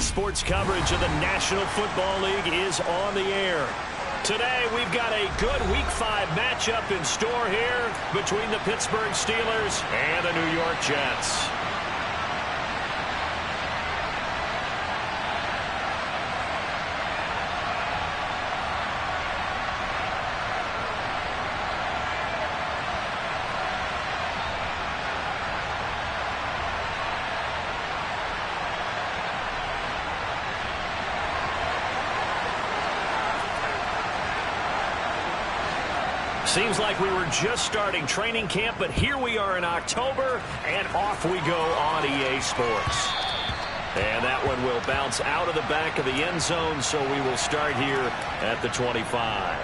Sports coverage of the National Football League is on the air. Today, we've got a good Week 5 matchup in store here between the Pittsburgh Steelers and the New York Jets. Seems like we were just starting training camp, but here we are in October, and off we go on EA Sports. And that one will bounce out of the back of the end zone, so we will start here at the 25.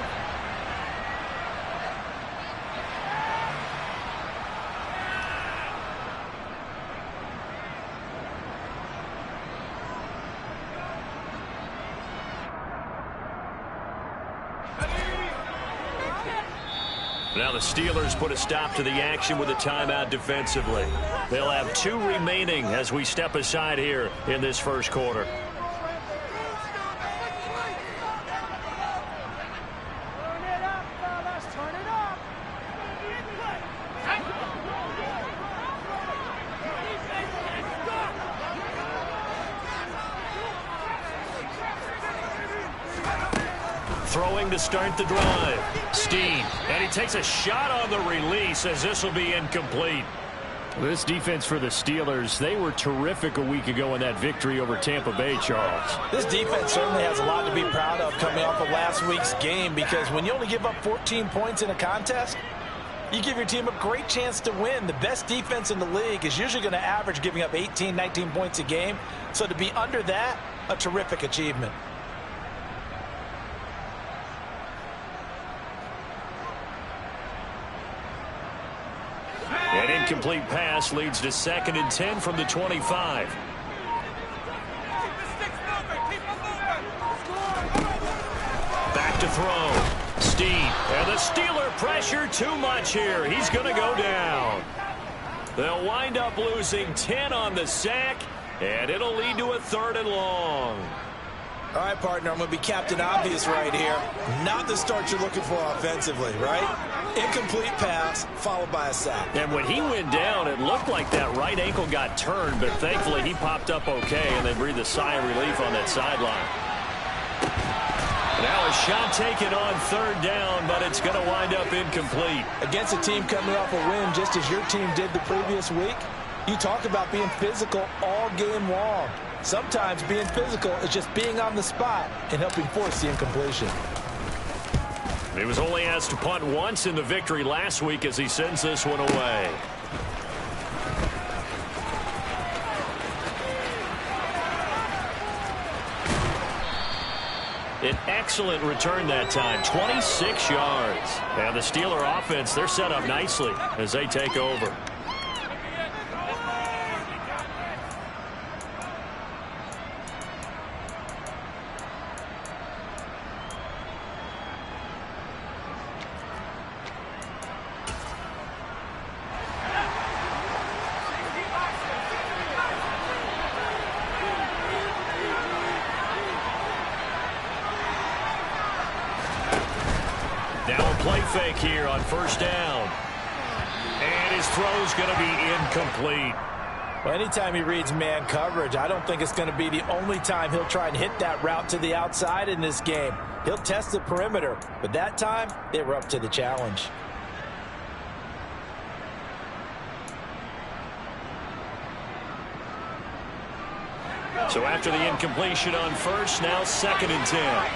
Now the Steelers put a stop to the action with a timeout defensively. They'll have 2 remaining as we step aside here in this first quarter. Throwing to start the drive. Steen. And he takes a shot on the release as this will be incomplete. This defense for the Steelers, they were terrific a week ago in that victory over Tampa Bay, Charles. This defense certainly has a lot to be proud of coming off of last week's game, because when you only give up 14 points in a contest, you give your team a great chance to win. The best defense in the league is usually going to average giving up 18, 19 points a game. So to be under that, a terrific achievement. An incomplete pass leads to 2nd and 10 from the 25. Back to throw. Steen. And the Steeler pressure too much here. He's going to go down. They'll wind up losing 10 on the sack, and it'll lead to a 3rd and long. All right, partner, I'm going to be Captain Obvious right here. Not the start you're looking for offensively, right? Incomplete pass, followed by a sack. And when he went down, it looked like that right ankle got turned, but thankfully he popped up okay, and they breathed a sigh of relief on that sideline. Now a shot taken on 3rd down, but it's going to wind up incomplete. Against a team coming off a win, just as your team did the previous week, you talk about being physical all game long. Sometimes being physical is just being on the spot and helping force the incompletion. He was only asked to punt once in the victory last week as he sends this one away. An excellent return that time, 26 yards. And the Steeler offense, they're set up nicely as they take over. Now a play fake here on 1st down. And his throw's going to be incomplete. Well, anytime he reads man coverage, I don't think it's going to be the only time he'll try and hit that route to the outside in this game. He'll test the perimeter, but that time they were up to the challenge. So after the incompletion on 1st, now 2nd and 10.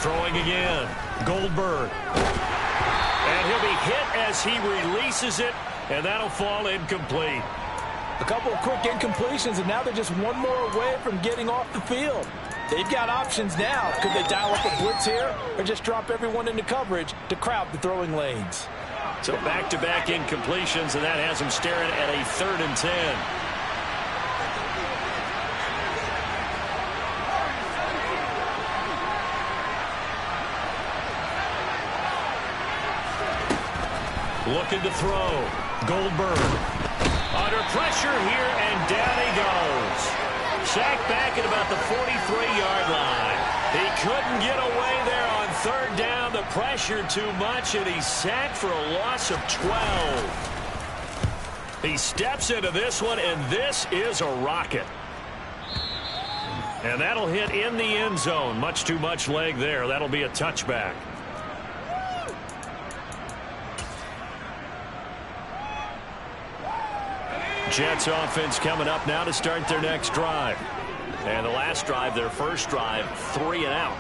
Throwing again. Goldberg. And he'll be hit as he releases it, and that'll fall incomplete. A couple of quick incompletions, and now they're just one more away from getting off the field. They've got options now. Could they dial up a blitz here or just drop everyone into coverage to crowd the throwing lanes? So back-to-back incompletions, and that has them staring at a 3rd and 10. Looking to throw. Goldberg. Under pressure here, and down he goes. Sacked back at about the 43-yard line. He couldn't get away there on third down. The pressure too much, and he's sacked for a loss of 12. He steps into this one, and this is a rocket. And that'll hit in the end zone. Much too much leg there. That'll be a touchback. Jets offense coming up now to start their next drive. And the last drive, their first drive, 3 and out.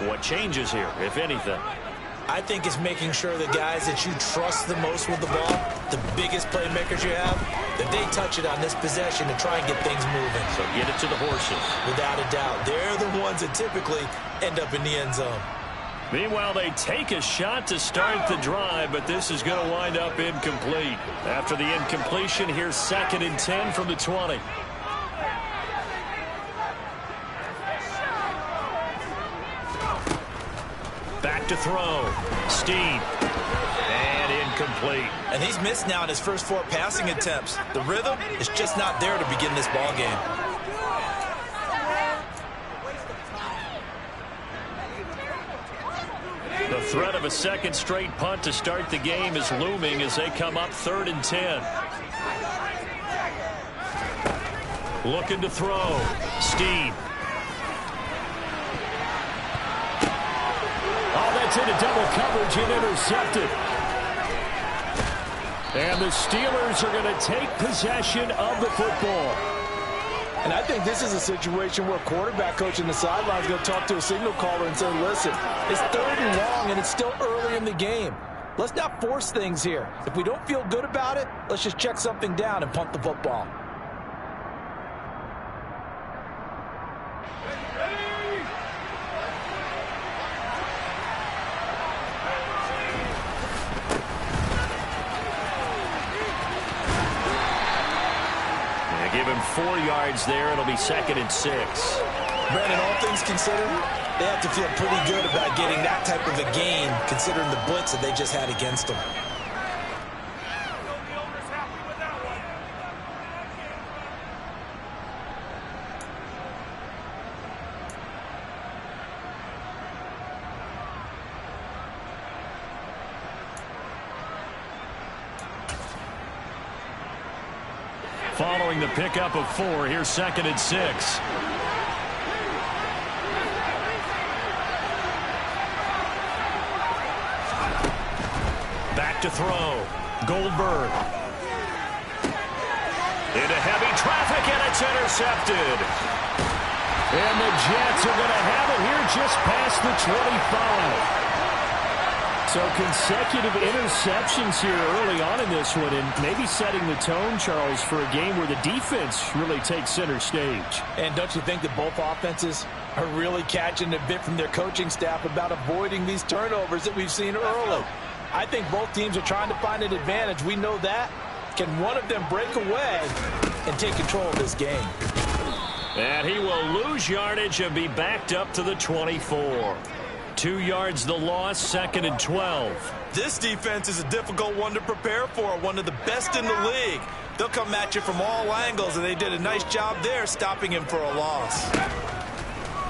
What changes here, if anything? I think it's making sure the guys that you trust the most with the ball, the biggest playmakers you have, that they touch it on this possession and try and get things moving. So get it to the horses. Without a doubt. They're the ones that typically end up in the end zone. Meanwhile, they take a shot to start the drive, but this is going to wind up incomplete. After the incompletion, here's 2nd and 10 from the 20. Back to throw. Steen. And incomplete. And he's missed now in his first 4 passing attempts. The rhythm is just not there to begin this ball game. The threat of a second straight punt to start the game is looming as they come up 3rd and 10. Looking to throw. Steen. Oh, that's into double coverage and intercepted. And the Steelers are going to take possession of the football. And I think this is a situation where quarterback coach in the sideline is going to talk to a signal caller and say, listen, it's 3rd and long and it's still early in the game. Let's not force things here. If we don't feel good about it, let's just check something down and punt the football. Give him 4 yards there. It'll be 2nd and 6. Brandon, all things considered, they have to feel pretty good about getting that type of a gain considering the blitz that they just had against them. Following the pickup of 4, here's 2nd and 6. Back to throw. Goldberg. Into heavy traffic, and it's intercepted. And the Jets are going to have it here just past the 25. So consecutive interceptions here early on in this one, and maybe setting the tone, Charles, for a game where the defense really takes center stage. And don't you think that both offenses are really catching a bit from their coaching staff about avoiding these turnovers that we've seen early? I think both teams are trying to find an advantage. We know that. Can one of them break away and take control of this game? And he will lose yardage and be backed up to the 24. 2 yards the loss, 2nd and 12. This defense is a difficult one to prepare for, one of the best in the league. They'll come at you from all angles, and they did a nice job there stopping him for a loss.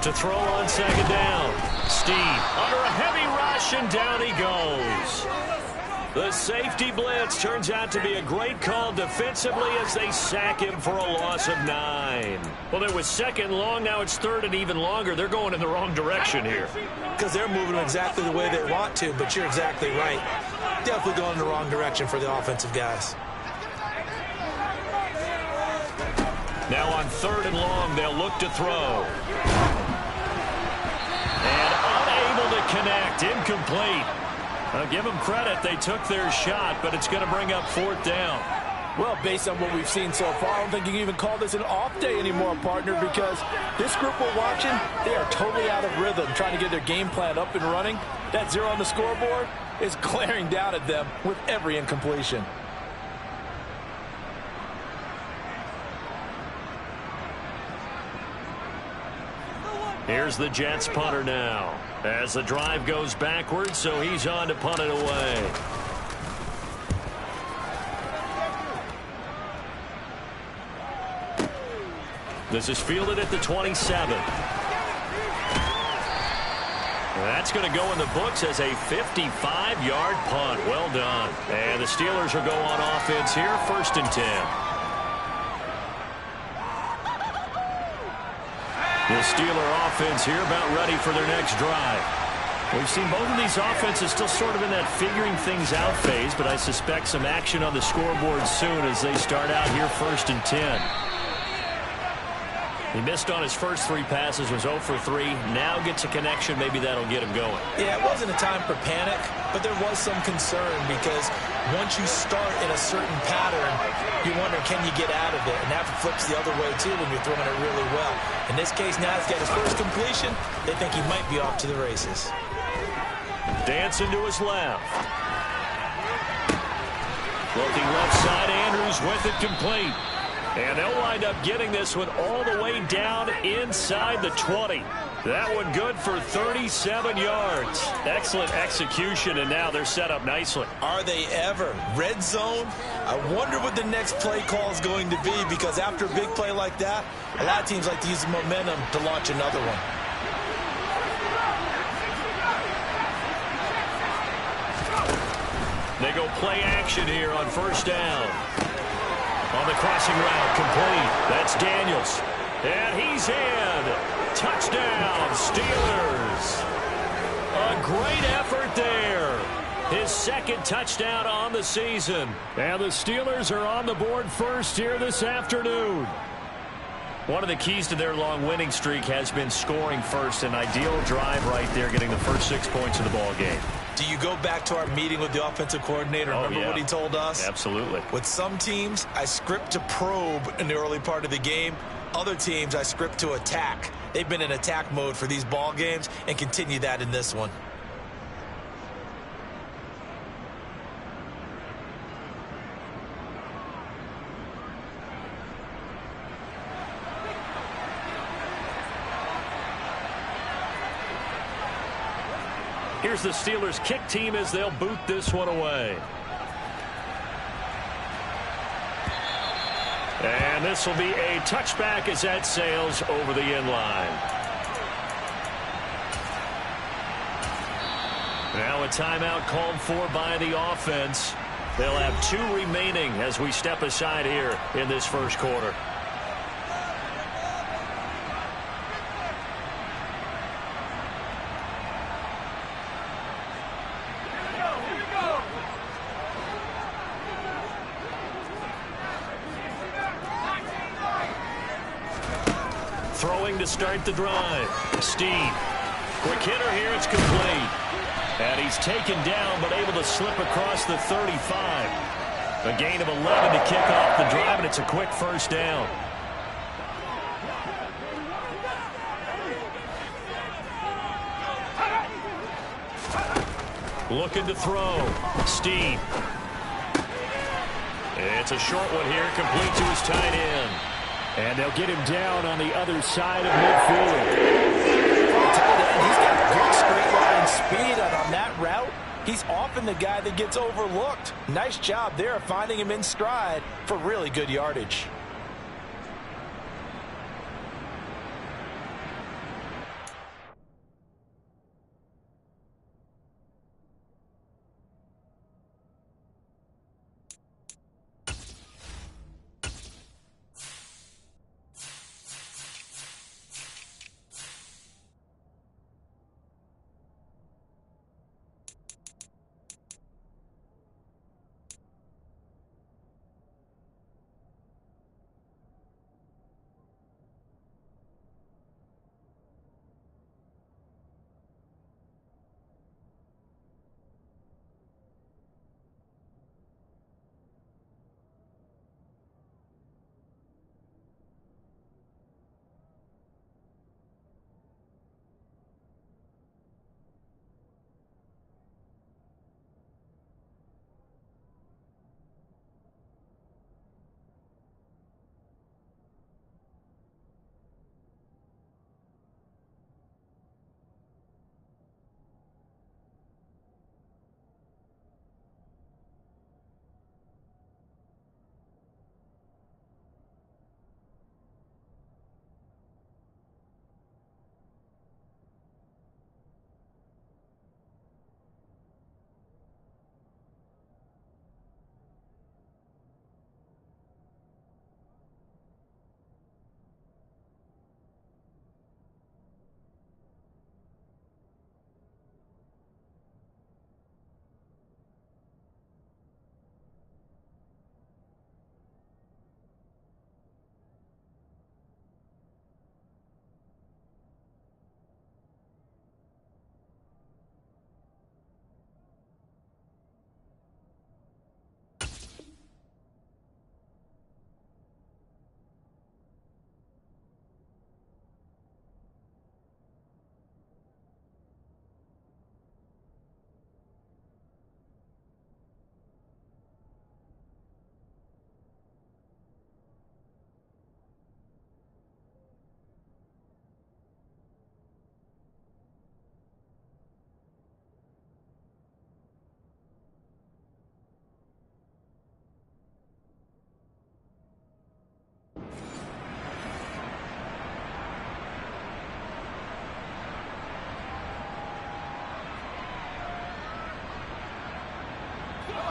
To throw on 2nd down. Steve under a heavy rush, and down he goes. The safety blitz turns out to be a great call defensively as they sack him for a loss of 9. Well, it was 2nd long. Now it's 3rd and even longer. They're going in the wrong direction here. Because they're moving exactly the way they want to, but you're exactly right. Definitely going in the wrong direction for the offensive guys. Now on 3rd and long, they'll look to throw. And unable to connect. Incomplete. I'll give them credit. They took their shot, but it's going to bring up 4th down. Well, based on what we've seen so far, I don't think you can even call this an off day anymore, partner, because this group we're watching, they are totally out of rhythm, trying to get their game plan up and running. That 0 on the scoreboard is glaring down at them with every incompletion. Here's the Jets punter now as the drive goes backwards, so he's on to punt it away. This is fielded at the 27. That's going to go in the books as a 55-yard punt. Well done. And the Steelers will go on offense here, 1st and 10. The Steeler offense here about ready for their next drive. We've seen both of these offenses still sort of in that figuring things out phase, but I suspect some action on the scoreboard soon as they start out here 1st and 10. He missed on his first 3 passes, was 0 for 3. Now gets a connection. Maybe that'll get him going. Yeah, it wasn't a time for panic, but there was some concern because once you start in a certain pattern, you wonder, can you get out of it? And that flips the other way, too, when you're throwing it really well. In this case, now he's got his first completion. They think he might be off to the races. Dancing to his left. Looking left side, Andrews with it complete. And they'll wind up getting this one all the way down inside the 20. That one good for 37 yards. Excellent execution, and now they're set up nicely. Are they ever? Red zone? I wonder what the next play call is going to be, because after a big play like that, a lot of teams like to use the momentum to launch another one. They go play action here on 1st down. On the crossing route, complete. That's Daniels. And he's in. Touchdown, Steelers. A great effort there. His 2nd touchdown on the season. And the Steelers are on the board first here this afternoon. One of the keys to their long winning streak has been scoring first. An ideal drive right there, getting the first 6 points of the ball game. Do you go back to our meeting with the offensive coordinator? Remember what he told us? Absolutely. With some teams, I script to probe in the early part of the game. Other teams, I script to attack. They've been in attack mode for these ball games and continue that in this one. Here's the Steelers kick team as they'll boot this one away. And this will be a touchback as that sails over the end line. Now a timeout called for by the offense. They'll have 2 remaining as we step aside here in this first quarter. Throwing to start the drive. Steve. Quick hitter here. It's complete. And he's taken down but able to slip across the 35. A gain of 11 to kick off the drive, and it's a quick 1st down. Looking to throw. Steve. It's a short one here, complete to his tight end. And they'll get him down on the other side of midfield. He's got good straight line speed, and on that route, he's often the guy that gets overlooked. Nice job there of finding him in stride for really good yardage.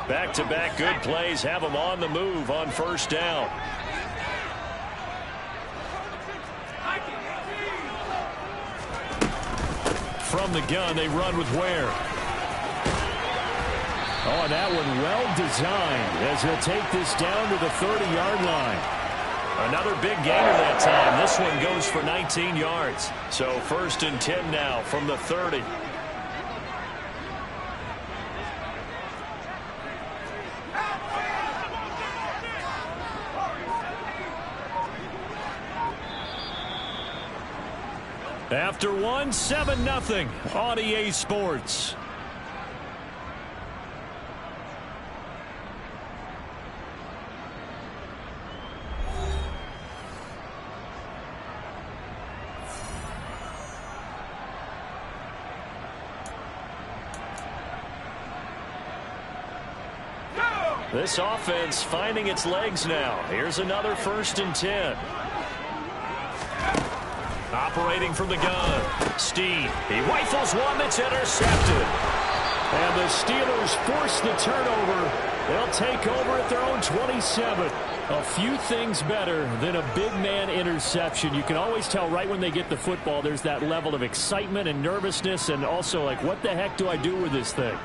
Back-to-back good plays have them on the move on first down. From the gun, they run with Ware. Oh, and that one well designed as he'll take this down to the 30-yard line. Another big gainer that time. This one goes for 19 yards. So 1st and 10 now from the 30. After one, 7-0 on EA Sports. This offense finding its legs now. Here's another 1st and 10. Operating from the gun. Steen. He rifles one that's intercepted. And the Steelers force the turnover. They'll take over at their own 27. A few things better than a big man interception. You can always tell right when they get the football, there's that level of excitement and nervousness, and also like, what the heck do I do with this thing?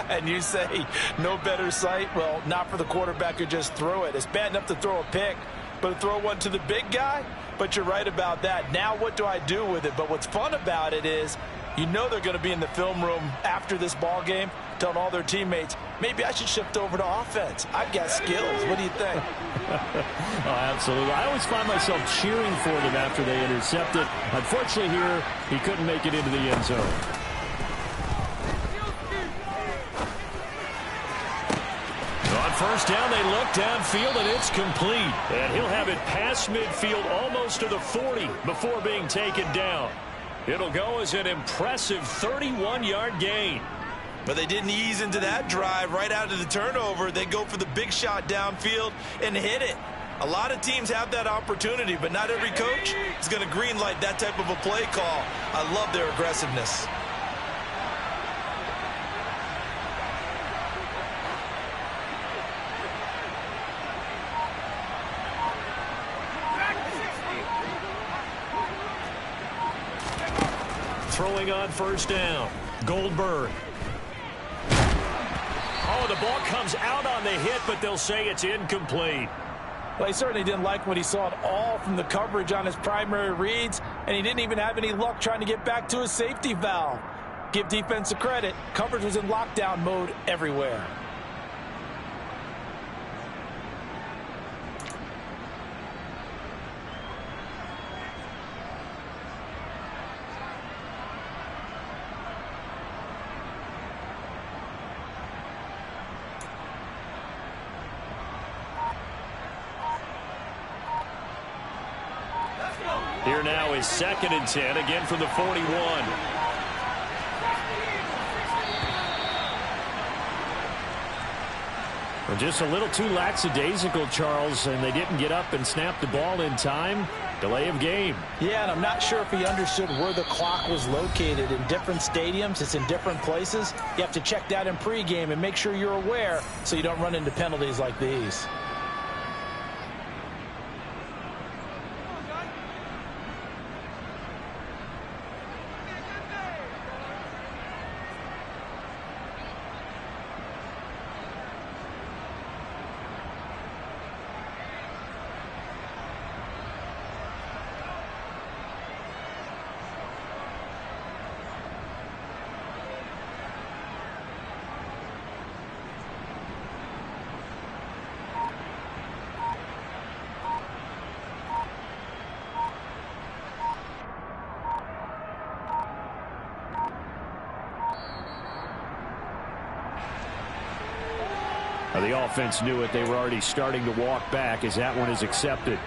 And you say no better sight? Well, not for the quarterback who just threw it. It's bad enough to throw a pick, but to throw one to the big guy? But you're right about that. Now what do I do with it? But what's fun about it is you know they're going to be in the film room after this ball game telling all their teammates, maybe I should shift over to offense. I've got skills. What do you think? Oh, absolutely. I always find myself cheering for them after they intercept it. Unfortunately here, he couldn't make it into the end zone. On first down, they look downfield, and it's complete. And he'll have it past midfield almost to the 40 before being taken down. It'll go as an impressive 31-yard gain. But they didn't ease into that drive right out of the turnover. They go for the big shot downfield and hit it. A lot of teams have that opportunity, but not every coach is going to greenlight that type of a play call. I love their aggressiveness. Throwing on first down, Goldberg. Oh, the ball comes out on the hit, but they'll say it's incomplete. Well, he certainly didn't like what he saw at all from the coverage on his primary reads, and he didn't even have any luck trying to get back to his safety valve. Give defense a credit. Coverage was in lockdown mode everywhere. Here now is 2nd and 10, again from the 41. Well, just a little too lackadaisical, Charles, and they didn't get up and snap the ball in time. Delay of game. Yeah, and I'm not sure if he understood where the clock was located. In different stadiums, it's in different places. You have to check that in pregame and make sure you're aware so you don't run into penalties like these. The offense knew it. They were already starting to walk back as that one is accepted.